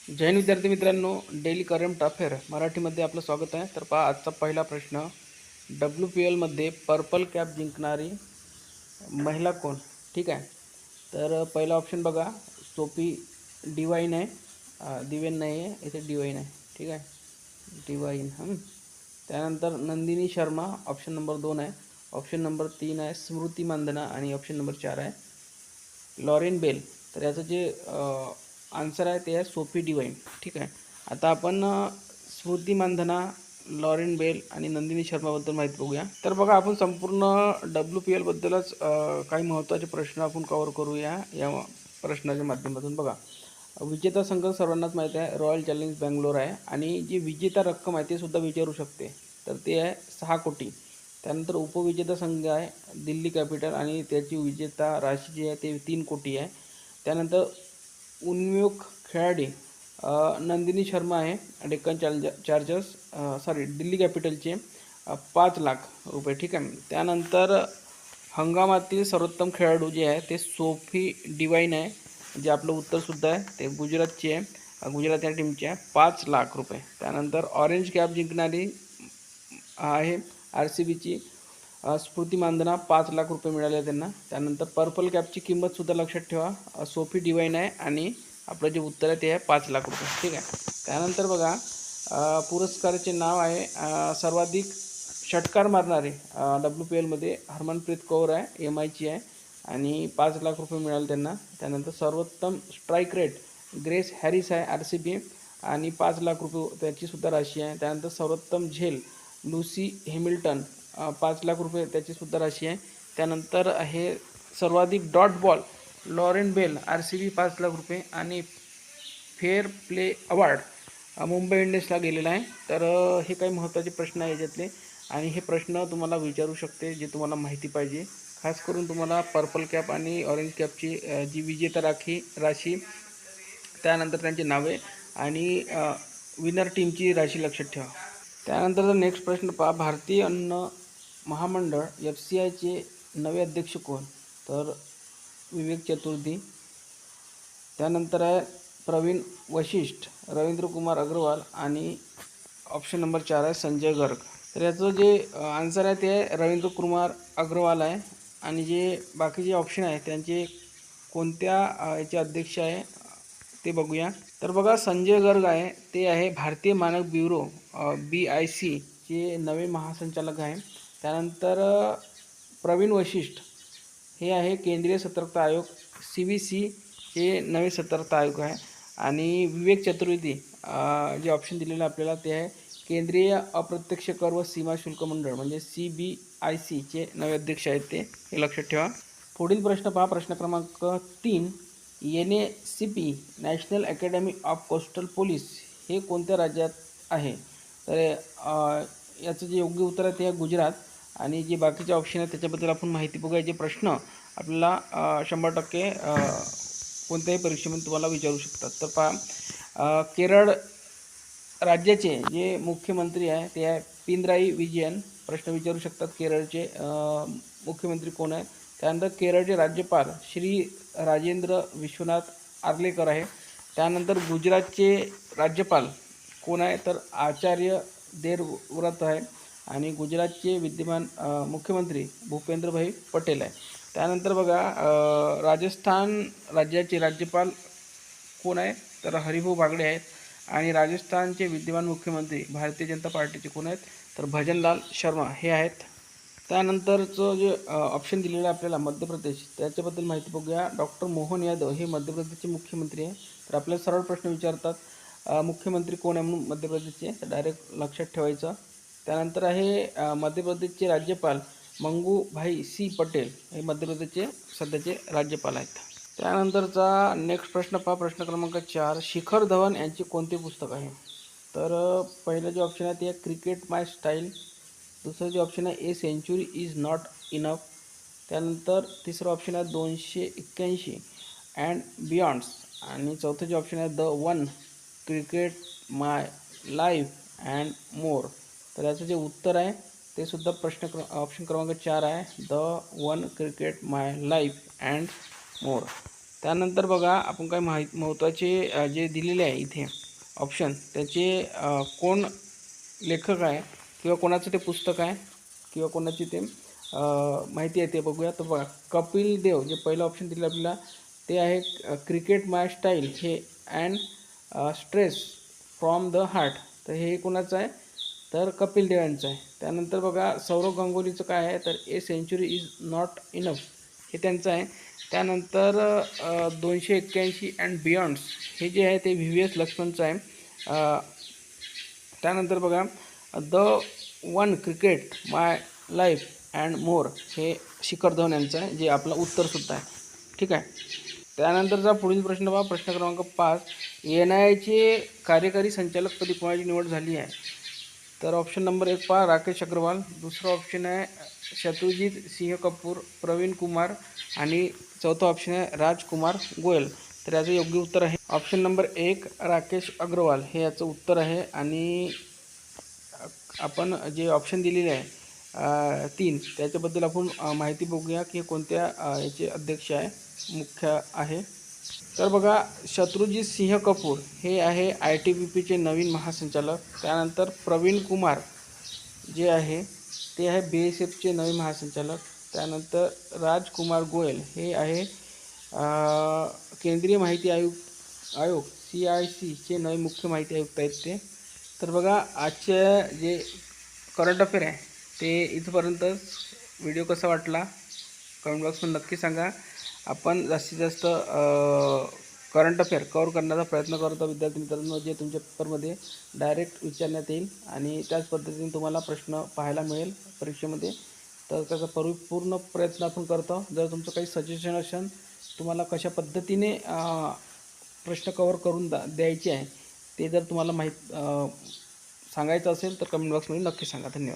जय हिंद विद्यार्थी मित्रांनो, daily current affair मराठीमध्ये आपलं स्वागत आहे. तर पहा, आजचा पहिला प्रश्न, WPLमध्ये पर्पल कॅप जिंकणारी महिला कोण? ठीक आहे. तर पहिला ऑप्शन बघा, सोफी डिवाइन आहे. दिवेन नाही आहे, इथे डिवाइन आहे. ठीक आहे, डिवाइन. त्यानंतर नंदिनी शर्मा, ऑप्शन नंबर 2 आहे. ऑप्शन नंबर 3 आहे स्मृती मानधना आणि ऑप्शन नंबर 4 आहे लॉरेन बेल. तर याचं जे आन्सर आहे ते आहे सोफी डिवाइन. ठीक आहे. आता आपण स्मृती मानधना, लॉरेन बेल आणि नंदिनी शर्माबद्दल माहिती बघूया. तर बघा, आपण संपूर्ण WPLबद्दलच काही महत्त्वाचे प्रश्न आपण कव्हर करूया या प्रश्नाच्या माध्यमातून. बघा, विजेता संघ सर्वांनाच माहीत आहे, रॉयल चॅलेंज बँगलोर आहे. आणि जी विजेता रक्कम आहे ते सुद्धा विचारू शकते, तर ते आहे 6 कोटी. त्यानंतर उपविजेता संघ आहे दिल्ली कॅपिटल आणि त्याची विजेता राशी जी आहे ते 3 कोटी आहे. त्यानंतर उन्मुख खेळाडी नंदिनी शर्मा आहे, डेक्कन चार्जर्स दिल्ली कॅपिटलचे, 5 लाख रुपये. ठीक आहे. त्यानंतर हंगामातील सर्वोत्तम खेळाडू जे आहे ते सोफी डिवाइन आहे, जे आपलं उत्तरसुद्धा आहे ते गुजरातचे आहे, गुजरात या टीमचे आहे, 5 लाख रुपये. त्यानंतर ऑरेंज कॅप जिंकणारी आहे RCBची स्मृती मानधना, 5 लाख रुपये मिळाले त्यांना. त्यानंतर पर्पल कॅपची किंमतसुद्धा लक्षात ठेवा, सोफी डिवाइन आहे आणि आपलं जे उत्तर आहे ते आहे 5 लाख रुपये. ठीक आहे. त्यानंतर बघा, पुरस्काराचे नाव आहे सर्वाधिक षटकार मारणारे WPLमध्ये हरमनप्रीत कौर आहे, MIची आहे आणि 5 लाख रुपये मिळाले त्यांना. त्यानंतर सर्वोत्तम स्ट्राईक रेट ग्रेस हॅरिस आहे RCB आणि 5 लाख रुपये त्याचीसुद्धा राशी आहे. त्यानंतर सर्वोत्तम झेल लुसी हॅमिल्टन, 5 लाख रुपये त्याचीसुद्धा राशी आहे. त्यानंतर आहे सर्वाधिक dot ball Lauren Bell RCB, 5 lakh रुपये आणि फेअर प्ले अवॉर्ड मुंबई इंडियन्सला गेलेला आहे. तर हे काही महत्त्वाचे प्रश्न आहे याच्यातले आणि हे प्रश्न तुम्हाला विचारू शकते जे तुम्हाला माहिती पाहिजे. खास करून तुम्हाला पर्पल कॅप आणि ऑरेंज कॅपची जी विजेता राशी, त्यानंतर त्यांची नावे आणि विनर टीमची राशी लक्षात ठेवा. त्यानंतरचा नेक्स्ट प्रश्न पहा, भारतीय अन्न महामंडळ FCIचे नवे अध्यक्ष कोण? तर विवेक चतुर्थी. त्यानंतर आहे प्रवीण वशिष्ठ, रवींद्र कुमार अग्रवाल आणि ऑप्शन नंबर 4 आहे संजय गर्ग. तर याचं जे आन्सर आहे ते रवींद्र कुमार अग्रवाल आहे. आणि जे बाकीचे ऑप्शन आहे त्यांचे कोणत्या याचे अध्यक्ष आहे ते बघूया. तर बघा, संजय गर्ग आहे ते आहे भारतीय मानक ब्युरो BIC चे नवे महासंचालक आहे. त्यानंतर प्रवीण वशिष्ठ हे आहे केंद्रीय सतर्कता आयोग CVC चे नवे सतर्कता आयोग आहे. आणि विवेक चतुर्वेदी जे ऑप्शन दिलेलं आपल्याला ते आहे केंद्रीय अप्रत्यक्ष कर व सीमा शुल्क मंडळ म्हणजे CBIC चे नवे अध्यक्ष आहेत ते, हे लक्षात ठेवा. पुढील प्रश्न पहा, प्रश्न क्रमांक 3, NACP national academy of coastal police हे कोणत्या राज्यात आहे? तर याचं जे योग्य उत्तर आहे ते आहे गुजरात. आणि जे बाकीचे ऑप्शन आहेत त्याच्याबद्दल आपण माहिती बघूया. जे प्रश्न आपल्याला 100% कोणत्याही परीक्षेमध्ये तुम्हाला विचारू शकतात. तर पहा, केरळ राज्याचे जे मुख्यमंत्री आहे ते आहे पिनराई विजयन. प्रश्न विचारू शकतात केरळचे मुख्यमंत्री कोण आहे. त्यानंतर केरळचे राज्यपाल श्री राजेंद्र विश्वनाथ आर्लेकर आहे. त्यानंतर गुजरातचे राज्यपाल कोण आहे? तर आचार्य देवव्रत आहे. आणि गुजरातचे विद्यमान मुख्यमंत्री भूपेंद्रभाई पटेल आहे. त्यानंतर बघा, राजस्थान राज्याचे राज्यपाल कोण आहे? तर हरिभाऊ बागडे आहेत. आणि राजस्थानचे विद्यमान मुख्यमंत्री भारतीय जनता पार्टीचे कोण आहेत? तर भजनलाल शर्मा हे आहेत. त्यानंतरचं जे ऑप्शन दिलेलं आहे आपल्याला मध्य प्रदेश, त्याच्याबद्दल माहिती बघूया. डॉक्टर मोहन यादव हे मध्य प्रदेशचे मुख्यमंत्री आहे. तर आपल्याला सरळ प्रश्न विचारतात मुख्यमंत्री कोण आहे म्हणून मध्य प्रदेशचे, तर डायरेक्ट लक्षात ठेवायचं. त्यानंतर आहे मध्य प्रदेशचे राज्यपाल मंगूभाई C पटेल हे मध्य प्रदेशचे सध्याचे राज्यपाल आहेत. त्यानंतरचा नेक्स्ट प्रश्न पहा, प्रश्न क्रमांक 4, शिखर धवन यांचे कोणते पुस्तक आहे? तर पहिलं जे ऑप्शन आहे ते क्रिकेट माय स्टाईल. दुसरं जे ऑप्शन आहे सेंचुरी इज नॉट इनफ. त्यानंतर तिसरं ऑप्शन आहे 281 अँड बियॉन्ड्स. आणि चौथं जे ऑप्शन आहे the one cricket my life and more. तर याचं जे उत्तर आहे ते सुद्धा ऑप्शन क्रमांक 4 आहे the one cricket my life and more. त्यानंतर बघा आपण काय महत्त्वाचे जे दिलेले आहे इथे ऑप्शन त्याचे कोण लेखक आहे किंवा कोणाचं ते पुस्तक आहे किंवा कोणाची ते माहिती आहे ते बघूया. तर बघा कपिल देव जे पहिलं ऑप्शन दिलं आपल्याला ते आहे क्रिकेट माय स्टाईल हे and stress from the heart. तर हे कोणाचं आहे तर कपिल देव यांचं आहे. त्यानंतर बघा सौरव गांगुलीचं काय आहे तर a century is not enough हे त्यांचं आहे. त्यानंतर 281 अँड बियॉन्ड्स हे जे आहे ते VVS लक्ष्मणचं आहे. त्यानंतर बघा the one cricket my life and more हे शिखर धवन यांचं आहे जे आपलं उत्तरसुद्धा आहे. ठीक आहे. त्यानंतरचा पुढील प्रश्न बघा प्रश्न क्रमांक 5 NIAचे कार्यकारी संचालकपदी कोणाची निवड झाली आहे. तर ऑप्शन नंबर 1 पहा राकेश अग्रवाल, दुसरा ऑप्शन आहे शत्रुजीत सिंह कपूर, प्रवीण कुमार आणि चौथा ऑप्शन आहे राजकुमार गोयल. तर याचं योग्य उत्तर आहे ऑप्शन नंबर 1 राकेश अग्रवाल हे याचं उत्तर आहे. आणि आपण जे ऑप्शन दिलेले आहे 3 त्याच्याबद्दल आपण माहिती बघूया की कोणत्या याचे अध्यक्ष आहे मुख्य आहे. तर बघा शत्रुजीत सिंह कपूर हे आहे ITBPचे नवीन महासंचालक. त्यानंतर प्रवीण कुमार जे आहे ते आहे BSFचे नवीन महासंचालक. त्यानंतर राजकुमार गोयल हे आहे केंद्रीय माहिती आयोग CICचे नवे मुख्य माहिती आयुक्त आहेत ते. तर बघा आजचे जे करंट अफेअर आहे ते इथपर्यंतच. व्हिडिओ कसा वाटला कमेंट बॉक्समध्ये नक्की सांगा. आपण जास्तीत जास्त करंट अफेअर कव्हर करण्याचा प्रयत्न करतो विद्यार्थी मित्रांनो जे तुमच्या पेपरमध्ये डायरेक्ट विचारण्यात येईल आणि त्याच पद्धतीने तुम्हाला प्रश्न पाहायला मिळेल परीक्षेमध्ये. तर त्याचा परिपूर्ण प्रयत्न आपण करतो. जर तुमचं काही सजेशन असेल तुम्हाला कशा पद्धतीने प्रश्न कव्हर करून द्यायचे आहे ते जर तुम्हाला सांगायचं असेल तर कमेंट बॉक्समध्ये नक्की सांगा. धन्यवाद.